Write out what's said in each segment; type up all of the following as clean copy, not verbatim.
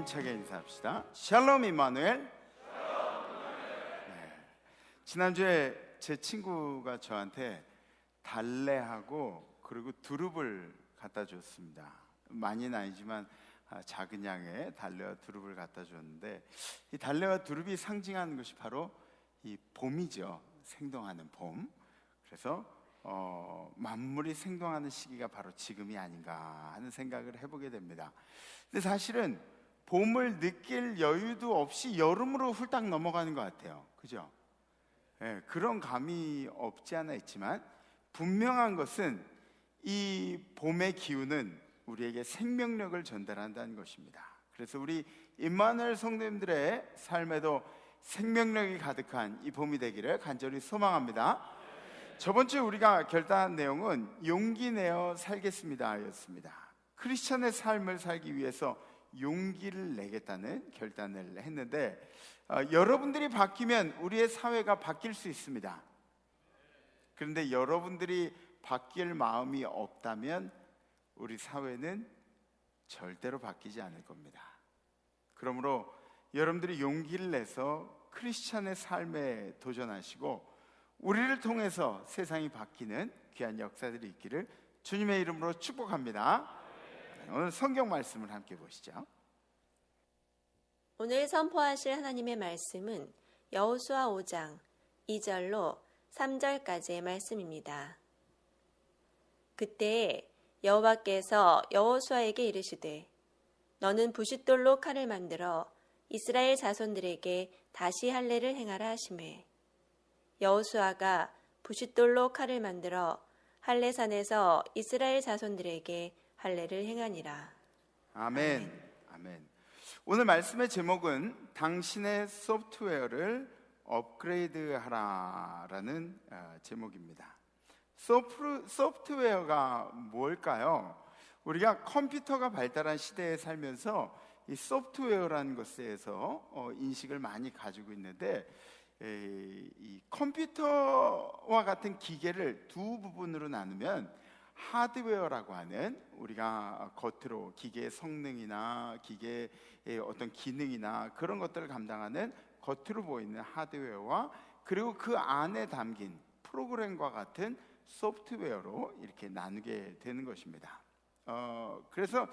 힘차게 인사합시다. 샬롬 임마누엘. 네. 지난주에 제 친구가 저한테 달래하고 그리고 두릅을 갖다 줬습니다. 많이는 아니지만 작은 양의 달래와 두릅을 갖다 줬는데, 이 달래와 두릅이 상징하는 것이 바로 이 봄이죠. 생동하는 봄. 그래서 만물이 생동하는 시기가 바로 지금이 아닌가 하는 생각을 해보게 됩니다. 근데 사실은 봄을 느낄 여유도 없이 여름으로 훌딱 넘어가는 것 같아요. 그죠? 네, 그런 감이 없지 않아 있지만 분명한 것은 이 봄의 기운은 우리에게 생명력을 전달한다는 것입니다. 그래서 우리 임마누엘 성도님들의 삶에도 생명력이 가득한 이 봄이 되기를 간절히 소망합니다. 저번 주에 우리가 결단한 내용은 용기 내어 살겠습니다 였습니다. 크리스천의 삶을 살기 위해서 용기를 내겠다는 결단을 했는데, 여러분들이 바뀌면 우리의 사회가 바뀔 수 있습니다. 그런데 여러분들이 바뀔 마음이 없다면 우리 사회는 절대로 바뀌지 않을 겁니다. 그러므로 여러분들이 용기를 내서 크리스천의 삶에 도전하시고 우리를 통해서 세상이 바뀌는 귀한 역사들이 있기를 주님의 이름으로 축복합니다. 오늘 성경 말씀을 함께 보시죠. 오늘 선포하실 하나님의 말씀은 여호수아 5장 2절로 3절까지의 말씀입니다. 그때 여호와께서 여호수아에게 이르시되 너는 부싯돌로 칼을 만들어 이스라엘 자손들에게 다시 할례를 행하라 하시매 여호수아가 부싯돌로 칼을 만들어 할례산에서 이스라엘 자손들에게 할례를 행하니라. 아멘. 아멘. 오늘 말씀의 제목은 당신의 소프트웨어를 업그레이드하라라는 제목입니다. 소프트웨어가 뭘까요? 우리가 컴퓨터가 발달한 시대에 살면서 이 소프트웨어라는 것에 대해서 인식을 많이 가지고 있는데, 이 컴퓨터와 같은 기계를 두 부분으로 나누면 하드웨어라고 하는, 우리가 겉으로 기계의 성능이나 기계의 어떤 기능이나 그런 것들을 감당하는 겉으로 보이는 하드웨어와, 그리고 그 안에 담긴 프로그램과 같은 소프트웨어로 이렇게 나누게 되는 것입니다. 그래서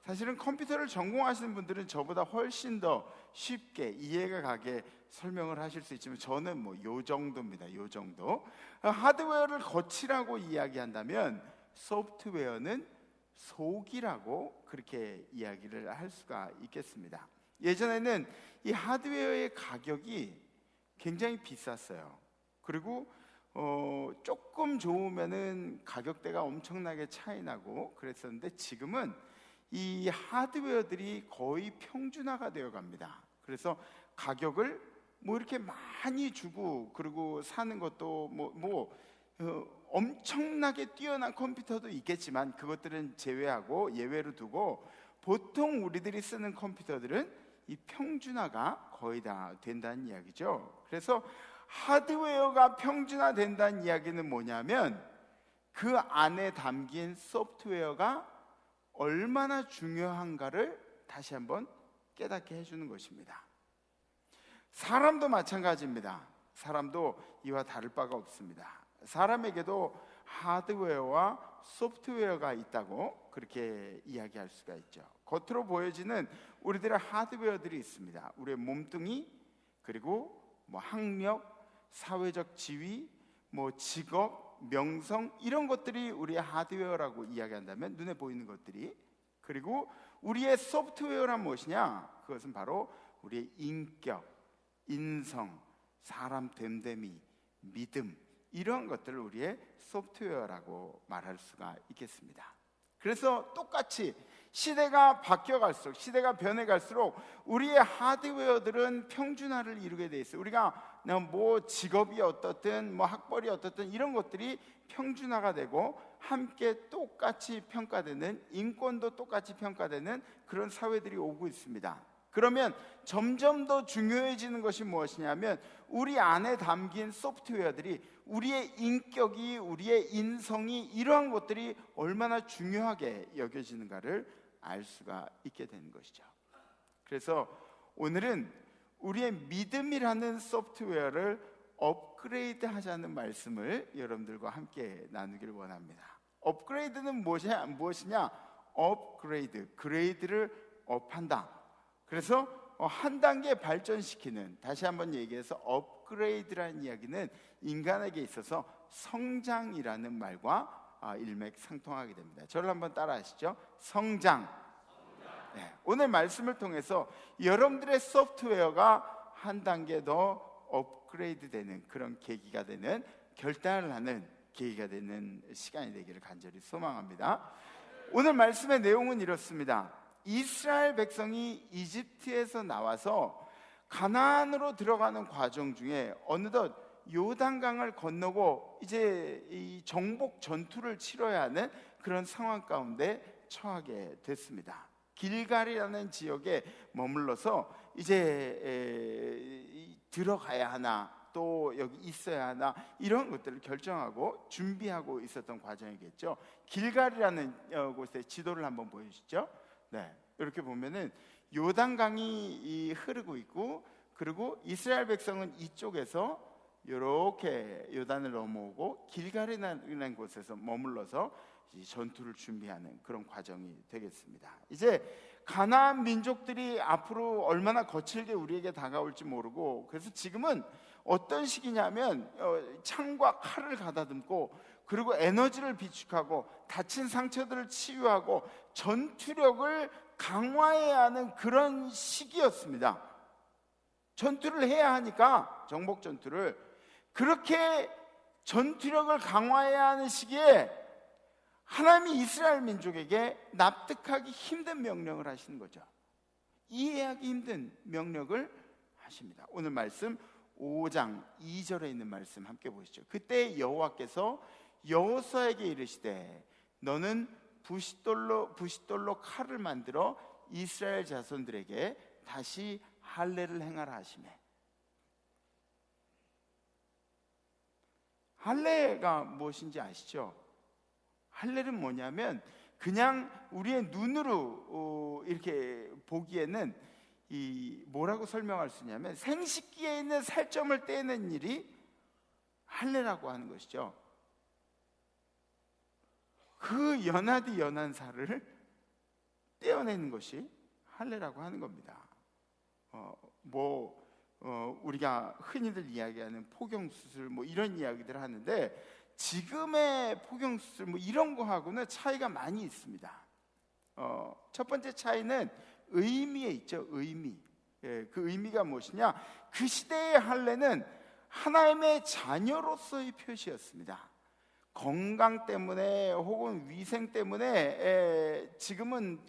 사실은 컴퓨터를 전공하시는 분들은 저보다 훨씬 더 쉽게 이해가 가게 설명을 하실 수 있지만 저는 뭐 요 정도입니다. 요 정도. 하드웨어를 거치라고 이야기한다면 소프트웨어는 속이라고 그렇게 이야기를 할 수가 있겠습니다. 예전에는 이 하드웨어의 가격이 굉장히 비쌌어요. 그리고 조금 좋으면은 가격대가 엄청나게 차이 나고 그랬었는데, 지금은 이 하드웨어들이 거의 평준화가 되어 갑니다. 그래서 가격을 뭐 이렇게 많이 주고 그리고 사는 것도 엄청나게 뛰어난 컴퓨터도 있겠지만 그것들은 제외하고 예외로 두고 보통 우리들이 쓰는 컴퓨터들은 이 평준화가 거의 다 된다는 이야기죠. 그래서 하드웨어가 평준화된다는 이야기는 뭐냐면 그 안에 담긴 소프트웨어가 얼마나 중요한가를 다시 한번 깨닫게 해주는 것입니다. 사람도 마찬가지입니다. 사람도 이와 다를 바가 없습니다. 사람에게도 하드웨어와 소프트웨어가 있다고 그렇게 이야기할 수가 있죠. 겉으로 보여지는 우리들의 하드웨어들이 있습니다. 우리의 몸뚱이, 그리고 학력, 사회적 지위, 직업, 명성, 이런 것들이 우리의 하드웨어라고 이야기한다면 눈에 보이는 것들이, 그리고 우리의 소프트웨어란 무엇이냐? 그것은 바로 우리의 인격, 인성, 사람 됨됨이, 믿음, 이런 것들을 우리의 소프트웨어라고 말할 수가 있겠습니다. 그래서 똑같이 시대가 바뀌어갈수록, 시대가 변해갈수록 우리의 하드웨어들은 평준화를 이루게 돼 있어요. 우리가 직업이 어떻든 학벌이 어떻든 이런 것들이 평준화가 되고 함께 똑같이 평가되는, 인권도 똑같이 평가되는 그런 사회들이 오고 있습니다. 그러면 점점 더 중요해지는 것이 무엇이냐면 우리 안에 담긴 소프트웨어들이, 우리의 인격이, 우리의 인성이, 이러한 것들이 얼마나 중요하게 여겨지는가를 알 수가 있게 되는 것이죠. 그래서 오늘은 우리의 믿음이라는 소프트웨어를 업그레이드 하자는 말씀을 여러분들과 함께 나누기를 원합니다. 업그레이드는 무엇이냐? 업그레이드, 그레이드를 업한다. 그래서 한 단계 발전시키는, 다시 한번 얘기해서 업그레이드라는 이야기는 인간에게 있어서 성장이라는 말과 일맥상통하게 됩니다. 저를 한번 따라 하시죠. 성장. 네, 오늘 말씀을 통해서 여러분들의 소프트웨어가 한 단계 더 업그레이드 되는 그런 계기가 되는, 결단을 하는 계기가 되는 시간이 되기를 간절히 소망합니다. 오늘 말씀의 내용은 이렇습니다. 이스라엘 백성이 이집트에서 나와서 가나안으로 들어가는 과정 중에 어느덧 요단강을 건너고 이제 이 정복 전투를 치러야 하는 그런 상황 가운데 처하게 됐습니다. 길갈이라는 지역에 머물러서 이제 들어가야 하나, 또 여기 있어야 하나, 이런 것들을 결정하고 준비하고 있었던 과정이겠죠. 길갈이라는 곳에 지도를 한번 보여주시죠. 네, 이렇게 보면은 요단강이 흐르고 있고, 그리고 이스라엘 백성은 이쪽에서 이렇게 요단을 넘어오고 길갈이라는 곳에서 머물러서 전투를 준비하는 그런 과정이 되겠습니다. 이제 가나안 민족들이 앞으로 얼마나 거칠게 우리에게 다가올지 모르고, 그래서 지금은 어떤 시기냐면 창과 칼을 가다듬고, 그리고 에너지를 비축하고, 다친 상처들을 치유하고, 전투력을 강화해야 하는 그런 시기였습니다. 전투를 해야 하니까, 정복 전투를, 그렇게 전투력을 강화해야 하는 시기에 하나님이 이스라엘 민족에게 납득하기 힘든 명령을 하시는 거죠. 이해하기 힘든 명령을 하십니다. 오늘 말씀 5장 2절에 있는 말씀 함께 보시죠. 그때 여호와께서 여호수아에게 이르시되 너는 부싯돌로 칼을 만들어 이스라엘 자손들에게 다시 할례를 행하라 하시매. 할례가 무엇인지 아시죠? 할례는 뭐냐면 그냥 우리의 눈으로 이렇게 보기에는 뭐라고 설명할 수 있냐면 생식기에 있는 살점을 떼는 일이 할례라고 하는 것이죠. 그 연하디 연한 살을 떼어내는 것이 할례라고 하는 겁니다. 우리가 흔히들 이야기하는 포경수술 이런 이야기들을 하는데, 지금의 포경수술 이런 거하고는 차이가 많이 있습니다. 첫 번째 차이는 의미에 있죠. 의미. 그 의미가 무엇이냐? 그 시대의 할례는 하나님의 자녀로서의 표시였습니다. 건강 때문에 혹은 위생 때문에 지금은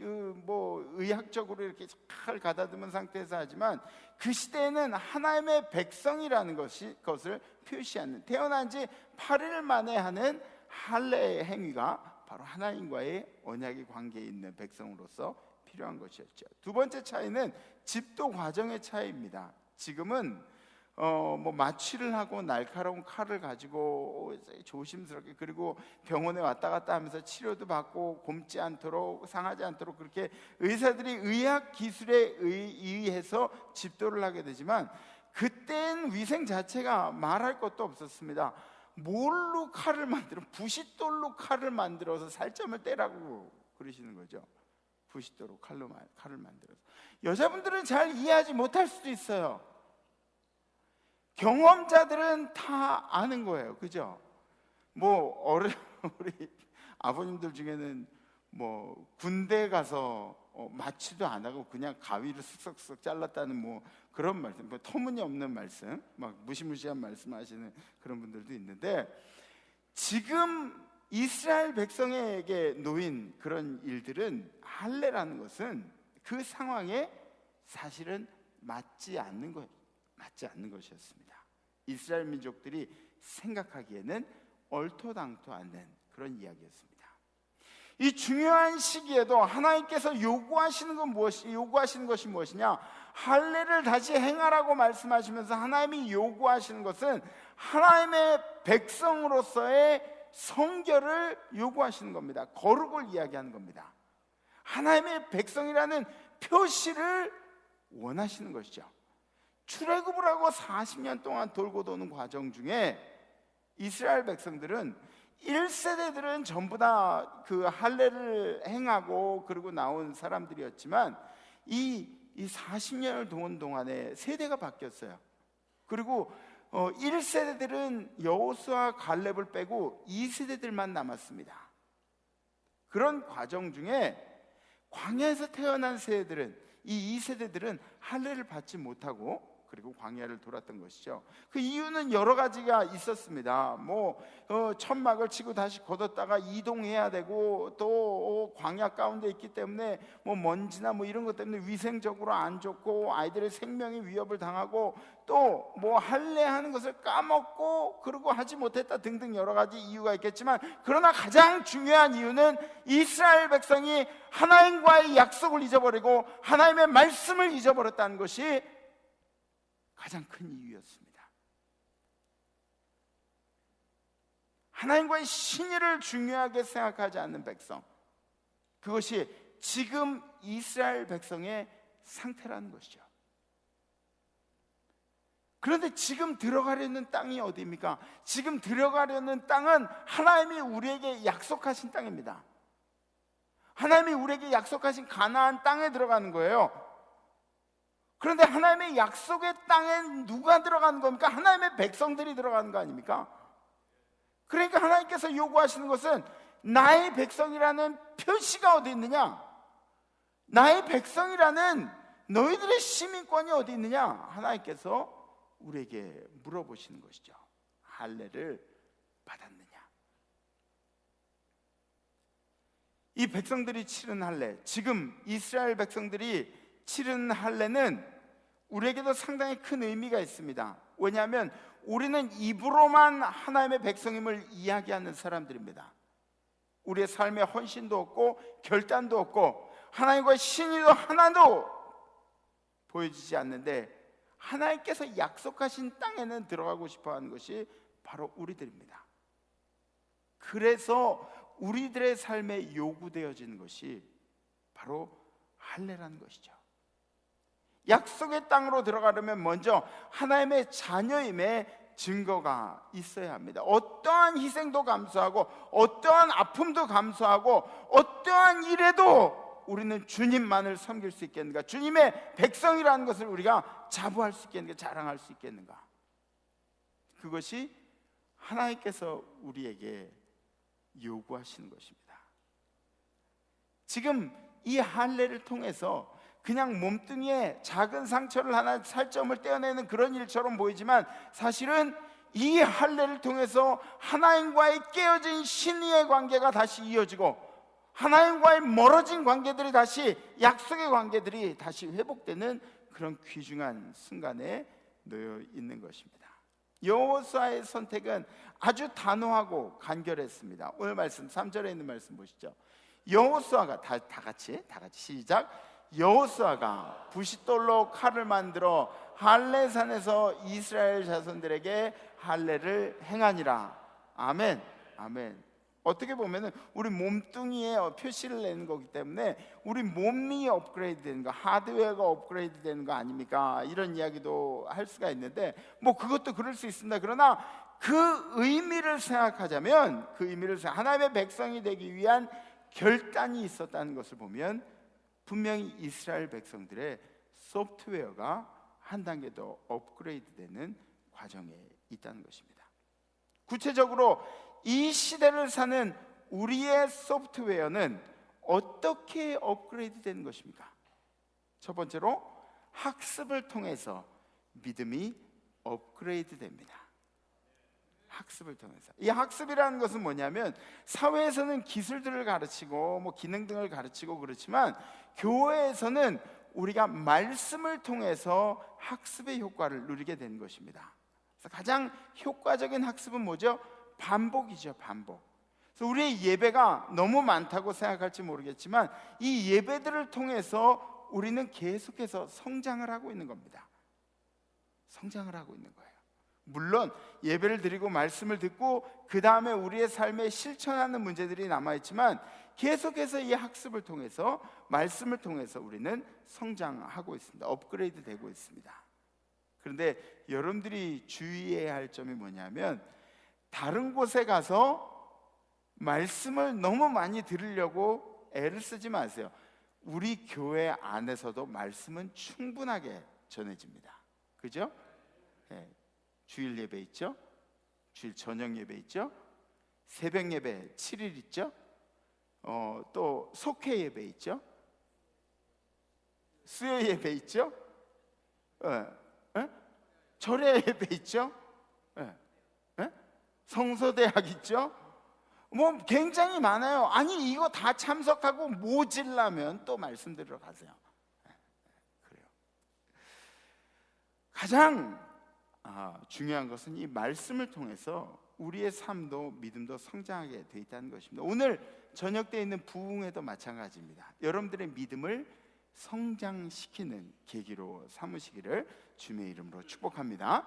의학적으로 이렇게 칼 가다듬은 상태에서 하지만, 그 시대에는 하나님의 백성이라는 것을 표시하는, 태어난 지 8일 만에 하는 할례 행위가 바로 하나님과의 언약의 관계에 있는 백성으로서 필요한 것이었죠. 두 번째 차이는 집도 과정의 차이입니다. 지금은 마취를 하고 날카로운 칼을 가지고 조심스럽게, 그리고 병원에 왔다 갔다 하면서 치료도 받고 곪지 않도록, 상하지 않도록 그렇게 의사들이 의학 기술에 의해서 집도를 하게 되지만, 그땐 위생 자체가 말할 것도 없었습니다. 뭘로 칼을 만들어? 부싯돌로 칼을 만들어서 살점을 떼라고 그러시는 거죠. 부싯돌로 칼을 만들어서. 여자분들은 잘 이해하지 못할 수도 있어요. 경험자들은 다 아는 거예요. 그죠? 우리 아버님들 중에는 군대 가서 마취도 안 하고 그냥 가위로 쓱쓱쓱 잘랐다는 그런 말씀, 터무니없는 말씀, 무시무시한 말씀하시는 그런 분들도 있는데, 지금 이스라엘 백성에게 놓인 그런 일들은, 할례라는 것은 그 상황에 사실은 맞지 않는 것이었습니다. 이스라엘 민족들이 생각하기에는 얼토당토 않는 그런 이야기였습니다. 이 중요한 시기에도 하나님께서 요구하시는 것이 무엇이냐? 할례를 다시 행하라고 말씀하시면서 하나님이 요구하시는 것은 하나님의 백성으로서의 성결을 요구하시는 겁니다. 거룩을 이야기하는 겁니다. 하나님의 백성이라는 표시를 원하시는 것이죠. 출애굽을 하고 40년 동안 돌고 도는 과정 중에 이스라엘 백성들은 1세대들은 전부 다 그 할례를 행하고 그러고 나온 사람들이었지만 이 40년을 도는 동안에 세대가 바뀌었어요. 그리고 1세대들은 여호수아 갈렙을 빼고 2세대들만 남았습니다. 그런 과정 중에 광야에서 태어난 세대들은, 이 2세대들은 할례를 받지 못하고 그리고 광야를 돌았던 것이죠. 그 이유는 여러 가지가 있었습니다. 천막을 치고 다시 걷었다가 이동해야 되고, 또 광야 가운데 있기 때문에 먼지나 이런 것 때문에 위생적으로 안 좋고 아이들의 생명에 위협을 당하고, 또 할례하는 것을 까먹고 그러고 하지 못했다 등등 여러 가지 이유가 있겠지만, 그러나 가장 중요한 이유는 이스라엘 백성이 하나님과의 약속을 잊어버리고 하나님의 말씀을 잊어버렸다는 것이 가장 큰 이유였습니다. 하나님과의 신의를 중요하게 생각하지 않는 백성, 그것이 지금 이스라엘 백성의 상태라는 것이죠. 그런데 지금 들어가려는 땅이 어디입니까? 지금 들어가려는 땅은 하나님이 우리에게 약속하신 땅입니다. 하나님이 우리에게 약속하신 가나안 땅에 들어가는 거예요. 그런데 하나님의 약속의 땅에 누가 들어가는 겁니까? 하나님의 백성들이 들어가는 거 아닙니까? 그러니까 하나님께서 요구하시는 것은 나의 백성이라는 표시가 어디 있느냐? 나의 백성이라는 너희들의 시민권이 어디 있느냐? 하나님께서 우리에게 물어보시는 것이죠. 할례를 받았느냐? 이 백성들이 치른 할례, 지금 이스라엘 백성들이 치른 할례는 우리에게도 상당히 큰 의미가 있습니다. 왜냐하면 우리는 입으로만 하나님의 백성임을 이야기하는 사람들입니다. 우리의 삶에 헌신도 없고 결단도 없고 하나님과의 신의도 하나도 보여지지 않는데, 하나님께서 약속하신 땅에는 들어가고 싶어하는 것이 바로 우리들입니다. 그래서 우리들의 삶에 요구되어지는 것이 바로 할례라는 것이죠. 약속의 땅으로 들어가려면 먼저 하나님의 자녀임의 증거가 있어야 합니다. 어떠한 희생도 감수하고 어떠한 아픔도 감수하고 어떠한 일에도 우리는 주님만을 섬길 수 있겠는가? 주님의 백성이라는 것을 우리가 자부할 수 있겠는가? 자랑할 수 있겠는가? 그것이 하나님께서 우리에게 요구하시는 것입니다. 지금 이 할례를 통해서 그냥 몸뚱이에 작은 상처를 하나, 살점을 떼어내는 그런 일처럼 보이지만, 사실은 이 할례를 통해서 하나님과의 깨어진 신의의 관계가 다시 이어지고 하나님과의 멀어진 관계들이 다시, 약속의 관계들이 다시 회복되는 그런 귀중한 순간에 놓여 있는 것입니다. 여호수아의 선택은 아주 단호하고 간결했습니다. 오늘 말씀 3절에 있는 말씀 보시죠. 여호수아가 다 같이 시작. 여호수아가 부싯돌로 칼을 만들어 할례산에서 이스라엘 자손들에게 할례를 행하니라. 아멘. 아멘. 어떻게 보면은 우리 몸뚱이에 표시를 내는 거기 때문에 우리 몸이 업그레이드 되는 거, 하드웨어가 업그레이드 되는 거 아닙니까? 이런 이야기도 할 수가 있는데, 그것도 그럴 수 있습니다. 그러나 그 의미를 생각하자면, 하나님의 백성이 되기 위한 결단이 있었다는 것을 보면 분명히 이스라엘 백성들의 소프트웨어가 한 단계 더 업그레이드 되는 과정에 있다는 것입니다. 구체적으로 이 시대를 사는 우리의 소프트웨어는 어떻게 업그레이드 되는 것입니까? 첫 번째로 학습을 통해서 믿음이 업그레이드 됩니다. 학습을 통해서. 이 학습이라는 것은 뭐냐면, 사회에서는 기술들을 가르치고 기능 등을 가르치고 그렇지만 교회에서는 우리가 말씀을 통해서 학습의 효과를 누리게 되는 것입니다. 그래서 가장 효과적인 학습은 뭐죠? 반복이죠. 반복. 그래서 우리의 예배가 너무 많다고 생각할지 모르겠지만 이 예배들을 통해서 우리는 계속해서 성장을 하고 있는 겁니다. 성장을 하고 있는 거예요. 물론 예배를 드리고 말씀을 듣고 그 다음에 우리의 삶에 실천하는 문제들이 남아있지만 계속해서 이 학습을 통해서, 말씀을 통해서 우리는 성장하고 있습니다. 업그레이드 되고 있습니다. 그런데 여러분들이 주의해야 할 점이 뭐냐면, 다른 곳에 가서 말씀을 너무 많이 들으려고 애를 쓰지 마세요. 우리 교회 안에서도 말씀은 충분하게 전해집니다. 그죠? 네. 주일 예배 있죠? 주일 저녁 예배 있죠? 새벽 예배 7일 있죠? 또 속회 예배 있죠? 수요 예배 있죠? 절야 예배 있죠? 성서대학 있죠? 뭐 굉장히 많아요. 아니 이거 다 참석하고 모질라면 또 말씀 들으러 가세요. 그래요. 가장 중요한 것은 이 말씀을 통해서 우리의 삶도 믿음도 성장하게 돼 있다는 것입니다. 오늘 저녁 때 있는 부흥회도 마찬가지입니다. 여러분들의 믿음을 성장시키는 계기로 삼으시기를 주님의 이름으로 축복합니다.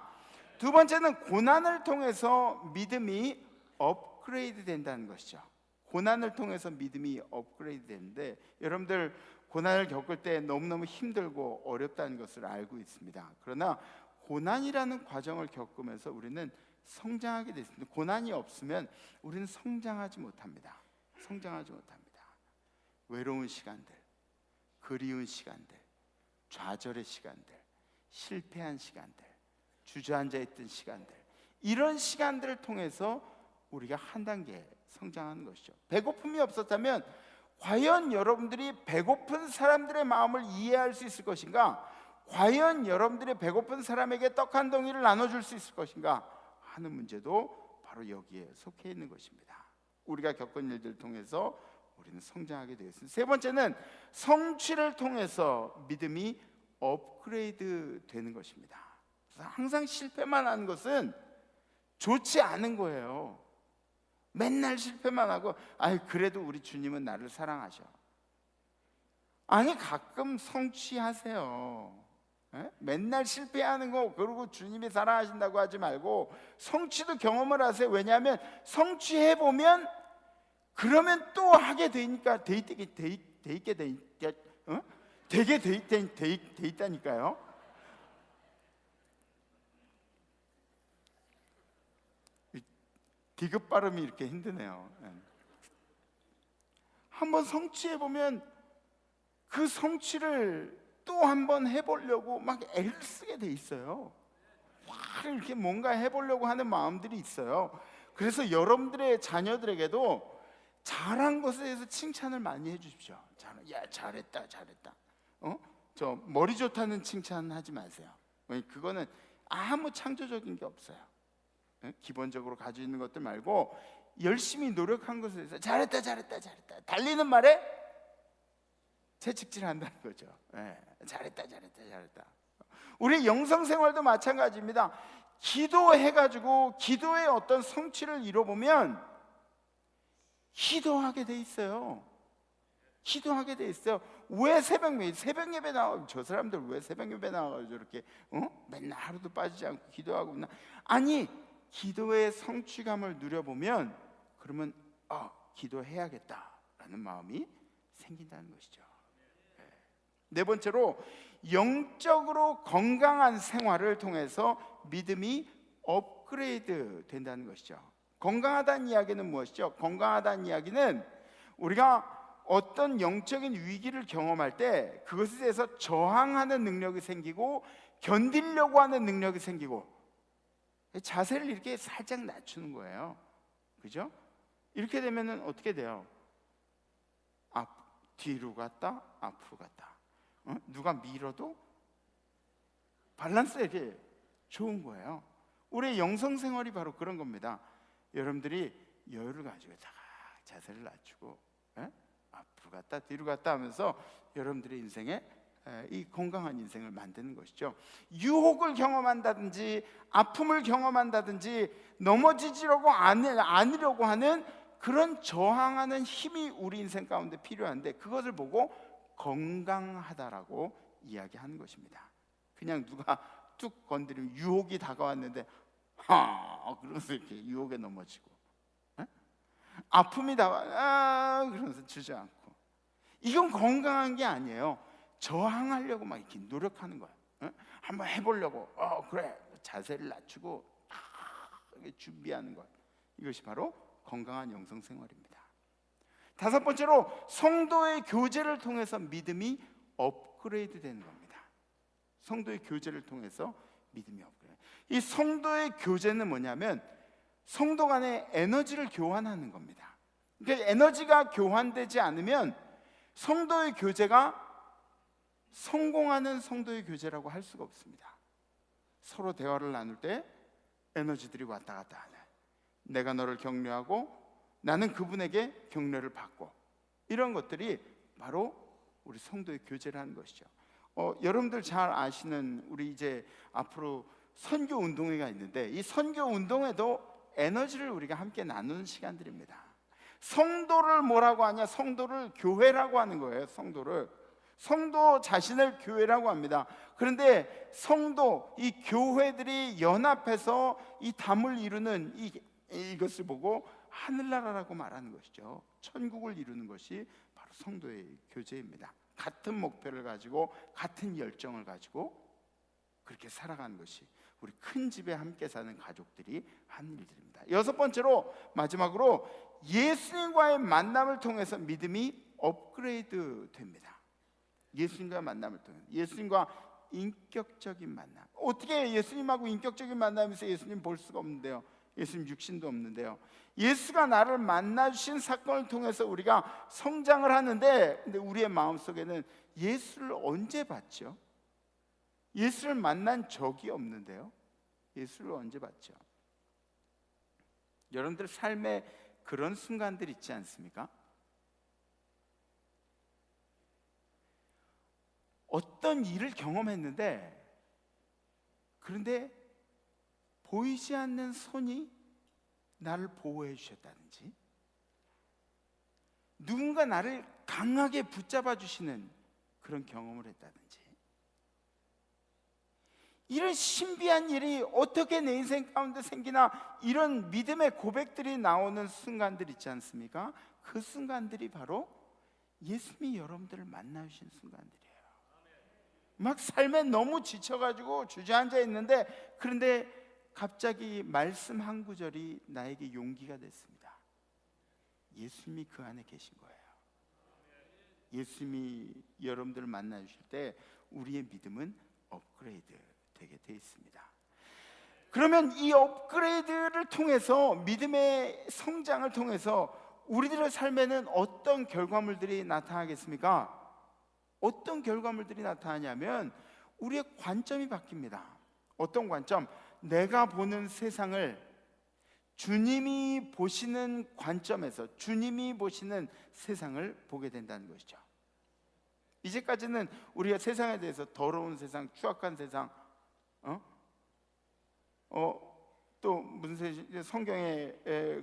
두 번째는 고난을 통해서 믿음이 업그레이드 된다는 것이죠. 고난을 통해서 믿음이 업그레이드 되는데, 여러분들 고난을 겪을 때 너무너무 힘들고 어렵다는 것을 알고 있습니다. 그러나 고난이라는 과정을 겪으면서 우리는 성장하게 됐습니다. 고난이 없으면 우리는 성장하지 못합니다. 성장하지 못합니다. 외로운 시간들, 그리운 시간들, 좌절의 시간들, 실패한 시간들, 주저앉아 있던 시간들, 이런 시간들을 통해서 우리가 한 단계 성장하는 것이죠. 배고픔이 없었다면 과연 여러분들이 배고픈 사람들의 마음을 이해할 수 있을 것인가? 과연 여러분들의 배고픈 사람에게 떡 한 덩이를 나눠줄 수 있을 것인가 하는 문제도 바로 여기에 속해 있는 것입니다. 우리가 겪은 일들을 통해서 우리는 성장하게 되었습니다. 세 번째는 성취를 통해서 믿음이 업그레이드 되는 것입니다. 항상 실패만 하는 것은 좋지 않은 거예요. 맨날 실패만 하고, 그래도 우리 주님은 나를 사랑하셔. 아니 가끔 성취하세요. 맨날 실패하는 거, 그리고 주님이 사랑하신다고 하지 말고 성취도 경험을 하세요. 왜냐하면 성취해보면 그러면 또 하게 되니까 되게 돼 있다니까요. 디귿 발음이 이렇게 힘드네요. 한번 성취해보면 그 성취를 또 한번 해보려고 막 애를 쓰게 돼 있어요. 막 이렇게 뭔가 해보려고 하는 마음들이 있어요. 그래서 여러분들의 자녀들에게도 잘한 것에 대해서 칭찬을 많이 해주십시오. 야 잘했다. 저 머리 좋다는 칭찬 하지 마세요. 그거는 아무 창조적인 게 없어요. 기본적으로 가지고 있는 것들 말고 열심히 노력한 것에 대해서 잘했다 달리는 말에 채찍질한다는 거죠. 잘했다. 우리 영성생활도 마찬가지입니다. 기도해가지고 기도의 어떤 성취를 이뤄보면 기도하게 돼 있어요. 왜 새벽 예배 나와? 저 사람들 왜 새벽 예배 나와가지고 저렇게 맨날 하루도 빠지지 않고 기도하고 있나? 아니 기도의 성취감을 누려보면 그러면 기도해야겠다라는 마음이 생긴다는 것이죠. 네 번째로 영적으로 건강한 생활을 통해서 믿음이 업그레이드 된다는 것이죠. 건강하다는 이야기는 무엇이죠? 건강하다는 이야기는 우리가 어떤 영적인 위기를 경험할 때 그것에 대해서 저항하는 능력이 생기고 견디려고 하는 능력이 생기고 자세를 이렇게 살짝 낮추는 거예요. 그죠? 이렇게 되면은 어떻게 돼요? 뒤로 갔다 앞으로 갔다. 누가 밀어도 밸런스가 이렇게 좋은 거예요. 우리의 영성생활이 바로 그런 겁니다. 여러분들이 여유를 가지고 자세를 낮추고 앞으로 갔다 뒤로 갔다 하면서 여러분들의 인생에 이 건강한 인생을 만드는 것이죠. 유혹을 경험한다든지 아픔을 경험한다든지 넘어지려고 않으려고 하는 그런 저항하는 힘이 우리 인생 가운데 필요한데 그것을 보고 건강하다라고 이야기하는 것입니다. 그냥 누가 뚝 건드리면 유혹이 다가왔는데 그러면서 이렇게 유혹에 넘어지고, 아픔이 다와 그러면서 주저앉고, 이건 건강한 게 아니에요. 저항하려고 막 이렇게 노력하는 거예요. 한번 해보려고, 그래, 자세를 낮추고 이렇게 준비하는 거예요. 이것이 바로 건강한 영성 생활입니다. 다섯 번째로, 성도의 교제를 통해서 믿음이 업그레이드 되는 겁니다. 성도의 교제를 통해서 믿음이 업그레이드. 이 성도의 교제는 뭐냐면 성도 간의 에너지를 교환하는 겁니다. 그러니까 에너지가 교환되지 않으면 성도의 교제가 성공하는 성도의 교제라고 할 수가 없습니다. 서로 대화를 나눌 때 에너지들이 왔다 갔다 하네. 내가 너를 격려하고 나는 그분에게 격려를 받고, 이런 것들이 바로 우리 성도의 교제라는 것이죠. 여러분들 잘 아시는, 우리 이제 앞으로 선교 운동회가 있는데, 이 선교 운동회도 에너지를 우리가 함께 나누는 시간들입니다. 성도를 뭐라고 하냐? 성도를 교회라고 하는 거예요. 성도 자신을 교회라고 합니다. 그런데 성도, 이 교회들이 연합해서 이 담을 이루는 이것을 보고 하늘나라라고 말하는 것이죠. 천국을 이루는 것이 바로 성도의 교제입니다. 같은 목표를 가지고 같은 열정을 가지고 그렇게 살아가는 것이 우리 큰 집에 함께 사는 가족들이 하는 일들입니다. 여섯 번째로, 마지막으로, 예수님과의 만남을 통해서 믿음이 업그레이드 됩니다. 예수님과의 만남을 통해, 예수님과 인격적인 만남. 어떻게 예수님하고 인격적인 만남에서 예수님 볼 수가 없는데요. 예수님 육신도 없는데요. 예수가 나를 만나주신 사건을 통해서 우리가 성장을 하는데, 근데 우리의 마음속에는 예수를 언제 봤죠? 예수를 만난 적이 없는데요. 예수를 언제 봤죠? 여러분들 삶에 그런 순간들 있지 않습니까? 어떤 일을 경험했는데, 그런데 보이지 않는 손이 나를 보호해 주셨다든지, 누군가 나를 강하게 붙잡아 주시는 그런 경험을 했다든지, 이런 신비한 일이 어떻게 내 인생 가운데 생기나, 이런 믿음의 고백들이 나오는 순간들 있지 않습니까? 그 순간들이 바로 예수님이 여러분들을 만나주신 순간들이에요. 막 삶에 너무 지쳐가지고 주저앉아 있는데, 그런데 갑자기 말씀 한 구절이 나에게 용기가 됐습니다. 예수님이 그 안에 계신 거예요. 예수님이 여러분들을 만나주실 때 우리의 믿음은 업그레이드 되게 돼 있습니다. 그러면 이 업그레이드를 통해서, 믿음의 성장을 통해서 우리들의 삶에는 어떤 결과물들이 나타나겠습니까? 어떤 결과물들이 나타나냐면 우리의 관점이 바뀝니다. 어떤 관점? 내가 보는 세상을 주님이 보시는 관점에서, 주님이 보시는 세상을 보게 된다는 것이죠. 이제까지는 우리가 세상에 대해서 더러운 세상, 추악한 세상, 또 무슨 성경에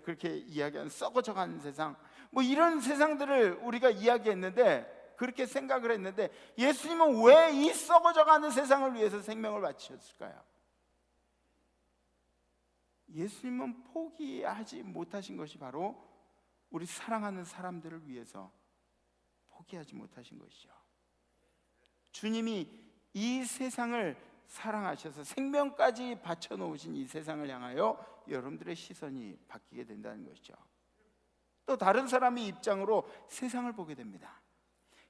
그렇게 이야기하는 썩어져가는 세상, 뭐 이런 세상들을 우리가 이야기했는데, 그렇게 생각을 했는데, 예수님은 왜 이 썩어져가는 세상을 위해서 생명을 바치셨을까요? 예수님은 포기하지 못하신 것이 바로 우리 사랑하는 사람들을 위해서 포기하지 못하신 것이죠. 주님이 이 세상을 사랑하셔서 생명까지 바쳐놓으신 이 세상을 향하여 여러분들의 시선이 바뀌게 된다는 것이죠. 또 다른 사람의 입장으로 세상을 보게 됩니다.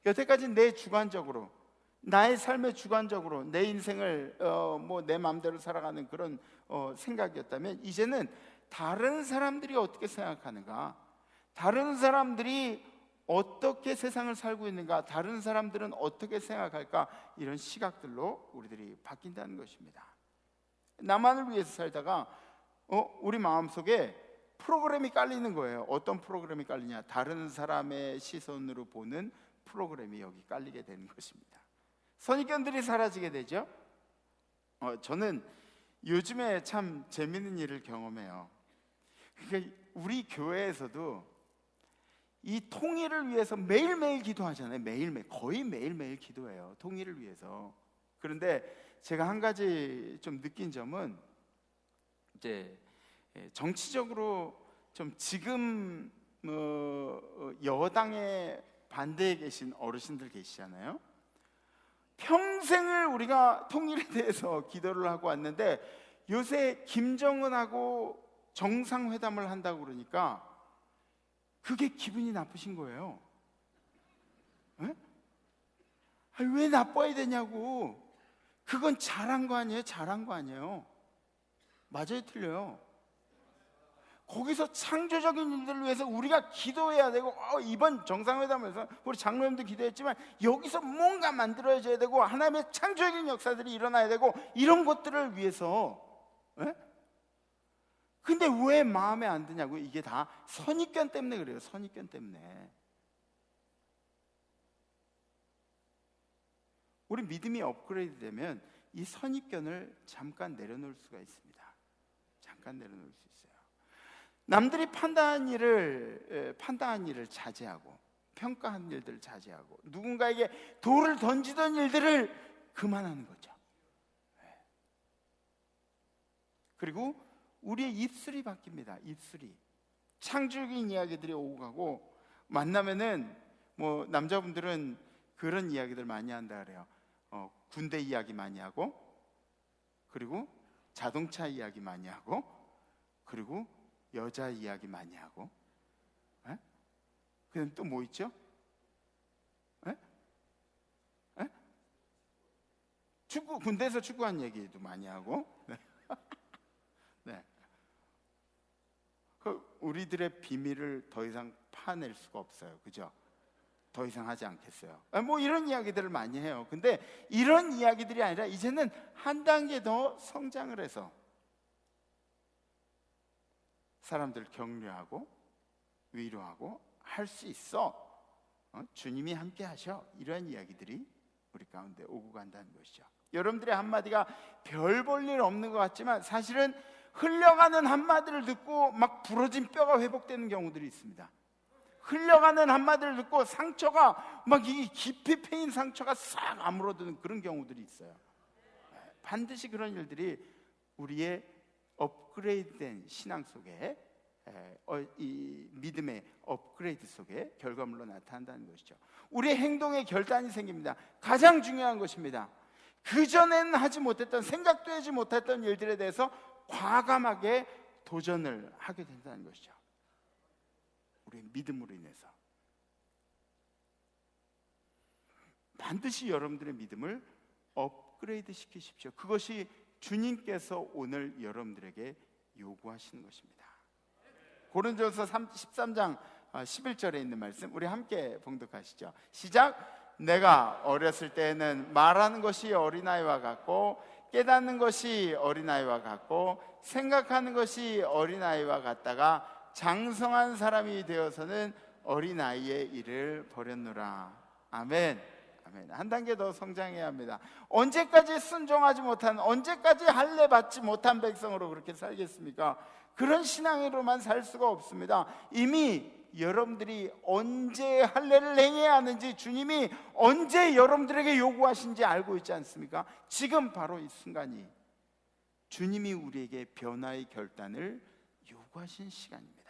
여태까지 내 주관적으로, 나의 삶의 주관적으로 내 인생을 내 마음대로 살아가는 그런 생각이었다면, 이제는 다른 사람들이 어떻게 생각하는가, 다른 사람들이 어떻게 세상을 살고 있는가, 다른 사람들은 어떻게 생각할까, 이런 시각들로 우리들이 바뀐다는 것입니다. 나만을 위해서 살다가 우리 마음속에 프로그램이 깔리는 거예요. 어떤 프로그램이 깔리냐? 다른 사람의 시선으로 보는 프로그램이 여기 깔리게 되는 것입니다. 선입견들이 사라지게 되죠. 저는 요즘에 참 재밌는 일을 경험해요. 그러니까 우리 교회에서도 이 통일을 위해서 매일매일 기도하잖아요. 매일매일, 거의 매일매일 기도해요, 통일을 위해서. 그런데 제가 한 가지 좀 느낀 점은, 이제 정치적으로 좀 지금 여당의 반대에 계신 어르신들 계시잖아요. 평생을 우리가 통일에 대해서 기도를 하고 왔는데 요새 김정은하고 정상회담을 한다고 그러니까 그게 기분이 나쁘신 거예요. 에? 아니, 왜 나빠야 되냐고. 그건 잘한 거 아니에요? 잘한 거 아니에요? 맞아요, 틀려요? 거기서 창조적인 일들을 위해서 우리가 기도해야 되고, 이번 정상회담에서 우리 장로님도 기도했지만 여기서 뭔가 만들어져야 되고 하나님의 창조적인 역사들이 일어나야 되고 이런 것들을 위해서. 에? 근데 왜 마음에 안 드냐고. 이게 다 선입견 때문에 그래요. 선입견 때문에. 우리 믿음이 업그레이드 되면 이 선입견을 잠깐 내려놓을 수가 있습니다. 잠깐 내려놓을 수 있어요. 남들이 판단한 일을 자제하고, 평가한 일들을 자제하고, 누군가에게 돌을 던지던 일들을 그만하는 거죠. 그리고 우리의 입술이 바뀝니다. 입술이. 창조적인 이야기들이 오고 가고, 만나면은 뭐 남자분들은 그런 이야기들 많이 한다 그래요. 군대 이야기 많이 하고, 그리고 자동차 이야기 많이 하고, 그리고 여자 이야기 많이 하고, 그다음 또 뭐 있죠? 축구, 군대에서 축구한 얘기도 많이 하고. 네. 우리들의 비밀을 더 이상 파낼 수가 없어요. 그죠? 더 이상 하지 않겠어요. 뭐 이런 이야기들을 많이 해요. 근데 이런 이야기들이 아니라 이제는 한 단계 더 성장을 해서 사람들 격려하고 위로하고 할 수 있어. 주님이 함께 하셔. 이런 이야기들이 우리 가운데 오고 간다는 것이죠. 여러분들의 한마디가 별 볼 일 없는 것 같지만 사실은 흘려가는 한마디를 듣고 막 부러진 뼈가 회복되는 경우들이 있습니다. 흘려가는 한마디를 듣고 상처가 막 이 깊이 패인 상처가 싹 아물어드는 그런 경우들이 있어요. 반드시 그런 일들이 우리의 업그레이드된 신앙 속에, 이 믿음의 업그레이드 속에 결과물로 나타난다는 것이죠. 우리의 행동에 결단이 생깁니다. 가장 중요한 것입니다. 그전에는 하지 못했던, 생각도 하지 못했던 일들에 대해서 과감하게 도전을 하게 된다는 것이죠. 우리의 믿음으로 인해서. 반드시 여러분들의 믿음을 업그레이드 시키십시오. 그것이 주님께서 오늘 여러분들에게 요구하시는 것입니다. 고린도전서 13장 11절에 있는 말씀 우리 함께 봉독하시죠. 시작. 내가 어렸을 때에는 말하는 것이 어린아이와 같고 깨닫는 것이 어린아이와 같고 생각하는 것이 어린아이와 같다가 장성한 사람이 되어서는 어린아이의 일을 버렸노라. 아멘. 아멘. 한 단계 더 성장해야 합니다. 언제까지 순종하지 못한, 언제까지 할례 받지 못한 백성으로 그렇게 살겠습니까? 그런 신앙으로만 살 수가 없습니다. 이미 여러분들이 언제 할례를 행해야 하는지 주님이 언제 여러분들에게 요구하신지 알고 있지 않습니까? 지금 바로 이 순간이 주님이 우리에게 변화의 결단을 요구하신 시간입니다.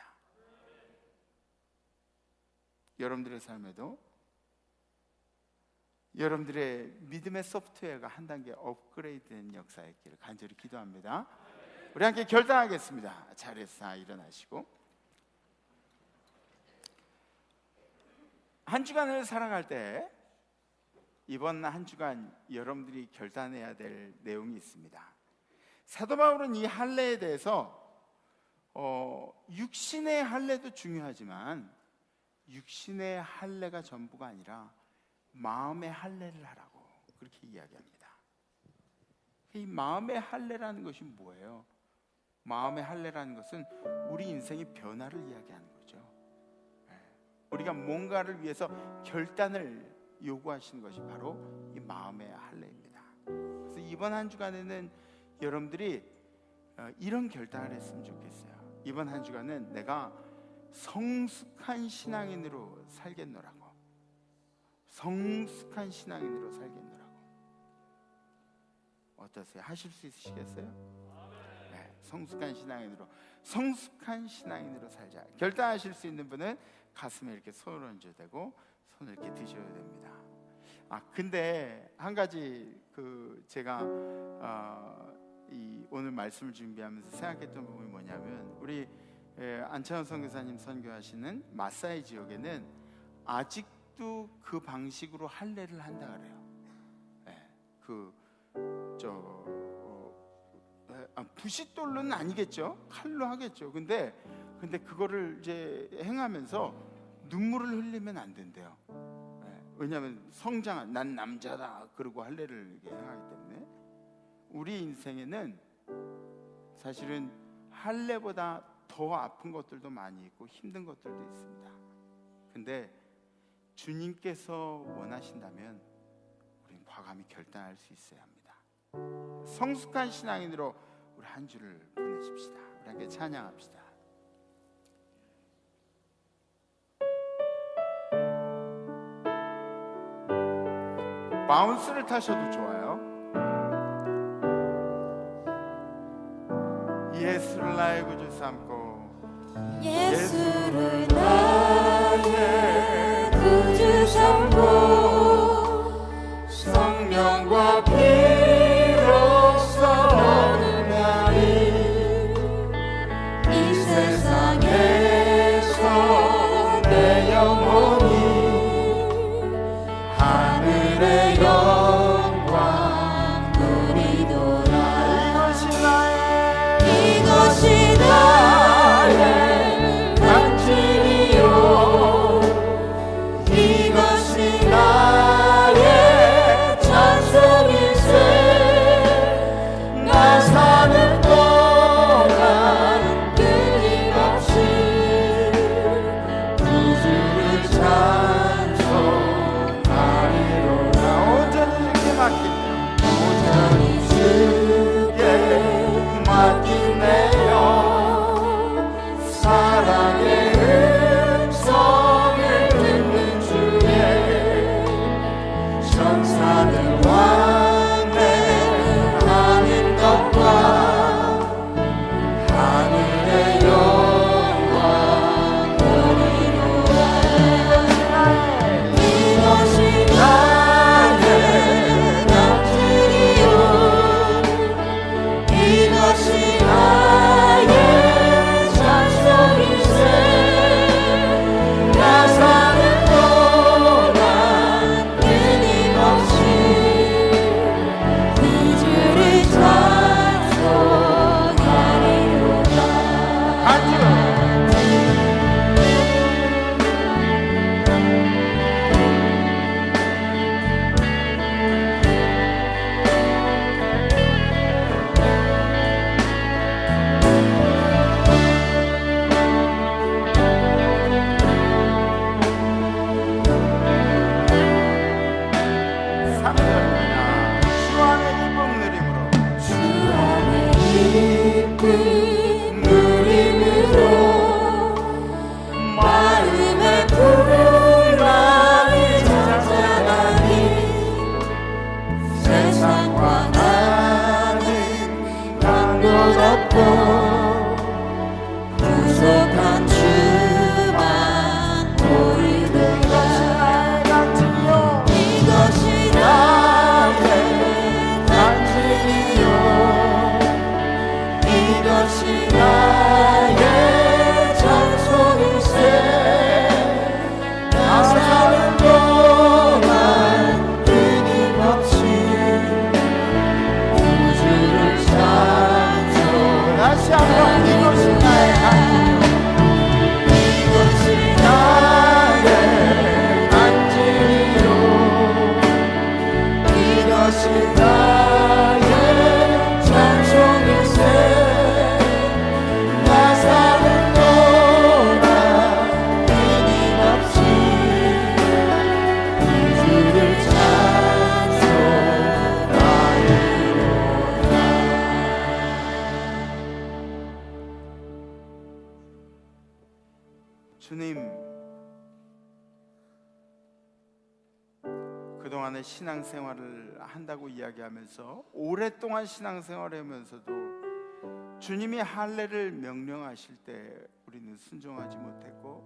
여러분들의 삶에도 여러분들의 믿음의 소프트웨어가 한 단계 업그레이드된 역사의 길을 간절히 기도합니다. 우리 함께 결단하겠습니다. 자리에서 일어나시고 한 주간을 살아갈 때 이번 한 주간 여러분들이 결단해야 될 내용이 있습니다. 사도 바울은 이 할례에 대해서 육신의 할례도 중요하지만 육신의 할례가 전부가 아니라 마음의 할례를 하라고 그렇게 이야기합니다. 이 마음의 할례라는 것이 뭐예요? 마음의 할례라는 것은 우리 인생의 변화를 이야기하는 거죠. 우리가 뭔가를 위해서 결단을 요구하시는 것이 바로 이 마음의 할례입니다. 그래서 이번 한 주간에는 여러분들이 이런 결단을 했으면 좋겠어요. 이번 한 주간은 내가 성숙한 신앙인으로 살겠노라고. 성숙한 신앙인으로 살겠노라고. 어떠세요? 하실 수 있으시겠어요? 네. 성숙한 신앙인으로 살자. 결단하실 수 있는 분은 가슴에 이렇게 손을 얹어야 되고 손을 이렇게 드셔야 됩니다. 근데 한 가지 제가 이 오늘 말씀을 준비하면서 생각했던 부분이 뭐냐면, 우리 안창원 선교사님 선교하시는 마사이 지역에는 아직도 그 방식으로 할례를 한다 그래요. 부싯돌로는 아니겠죠. 칼로 하겠죠. 근데 그거를 이제 행하면서 눈물을 흘리면 안 된대요. 왜냐하면 성장한 난 남자다 그러고 할례를 행하기 때문에. 우리 인생에는 사실은 할례보다 더 아픈 것들도 많이 있고 힘든 것들도 있습니다. 근데 주님께서 원하신다면 우리는 과감히 결단할 수 있어야 합니다. 성숙한 신앙인으로 우리 한 주를 보내십시다. 우리 함께 찬양합시다. 바운스를 타셔도 좋아요. 예수를 나의 구주 삼고 예수를 나의 구주 삼고 성령과 피로써 너는 나를 이 세상에서 내 영혼이 하늘의 영광 누리도다. 이것이 나의 간증이요 이것이 나의 찬송일세. 나 사는 동안 끊임없이 구주를 찬송하리로다. 온전히 주께 맡기며 온전히 주께 맡긴 내 영 사랑의 음성을 듣는 주의 천사들 완행하는 것과 하늘의 영광 보리로다. 이것이 나의 남들이요 이것이 나의 찬송일세. 나 사는 동안 끊임없이 구주를 찬송하리로다. 주 안에 기쁨 누림으로 주 안에 기쁨 누림으로 마음의 불안이 잠잠하니 세상과 나는 강도 없고 부족한 주만 보이도다. 이것이 나의 간증이요 이것이 나의 찬송일세. 나 사는 동안 끊임없이 구주를 찬송. 다시 한번 이것이 나의 간증이요 이것이 나의 간증이요 이것이 나의 찬송일세. 나 사는 동안 끊임없이 구주를 찬송하리로다. 주님, 그동안에 신앙생활을 한다고 이야기하면서 오랫동안 신앙생활을 하면서도 주님이 할례를 명령하실 때 우리는 순종하지 못했고,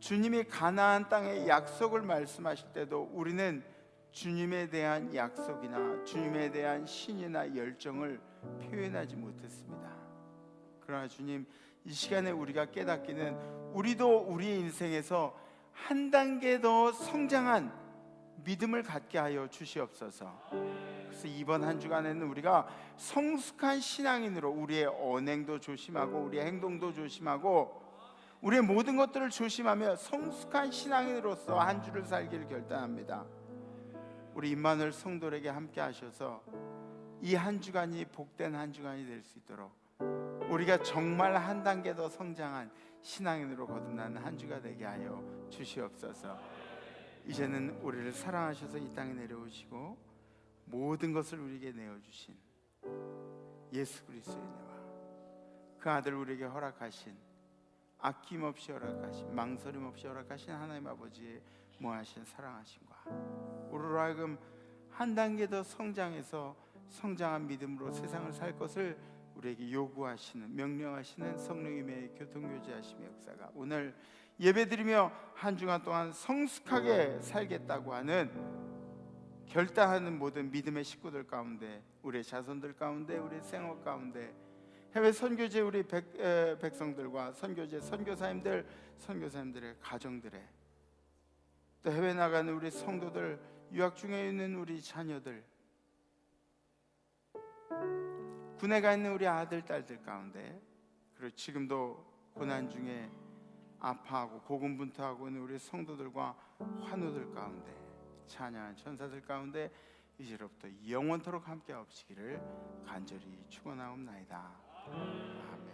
주님이 가나안 땅의 약속을 말씀하실 때도 우리는 주님에 대한 약속이나 주님에 대한 신이나 열정을 표현하지 못했습니다. 그러나 주님, 이 시간에 우리가 깨닫기는 우리도 우리의 인생에서 한 단계 더 성장한 믿음을 갖게 하여 주시옵소서. 그래서 이번 한 주간에는 우리가 성숙한 신앙인으로 우리의 언행도 조심하고 우리의 행동도 조심하고 우리의 모든 것들을 조심하며 성숙한 신앙인으로서 한 주를 살기를 결단합니다. 우리 임마누엘 성도들에게 함께 하셔서 이 한 주간이 복된 한 주간이 될 수 있도록 우리가 정말 한 단계 더 성장한 신앙인으로 거듭나는 한 주가 되게 하여 주시옵소서. 이제는 우리를 사랑하셔서 이 땅에 내려오시고 모든 것을 우리에게 내어주신 예수 그리스도의 은혜와 그 아들 우리에게 허락하신, 아낌없이 허락하신, 망설임 없이 허락하신 하나님 아버지의 무한하신 사랑하심과 우리로 하여금 한 단계 더 성장해서 성장한 믿음으로 세상을 살 것을 우리에게 요구하시는, 명령하시는 성령님의 교통교제하심의 역사가 오늘 예배드리며 한 주간 동안 성숙하게 살겠다고 하는 결단하는 모든 믿음의 식구들 가운데, 우리의 자손들 가운데, 우리의 생업 가운데, 해외 선교제 우리 백성들과 선교제 선교사님들, 선교사님들의 가정들의, 또 해외 나가는 우리 성도들, 유학 중에 있는 우리 자녀들, 군에 가 있는 우리 아들 딸들 가운데, 그리고 지금도 고난 중에 아파하고 고군분투하고 있는 우리 성도들과 환우들 가운데, 찬양한 천사들 가운데 이제로부터 영원토록 함께 하시기를 간절히 축원하옵나이다. 아멘.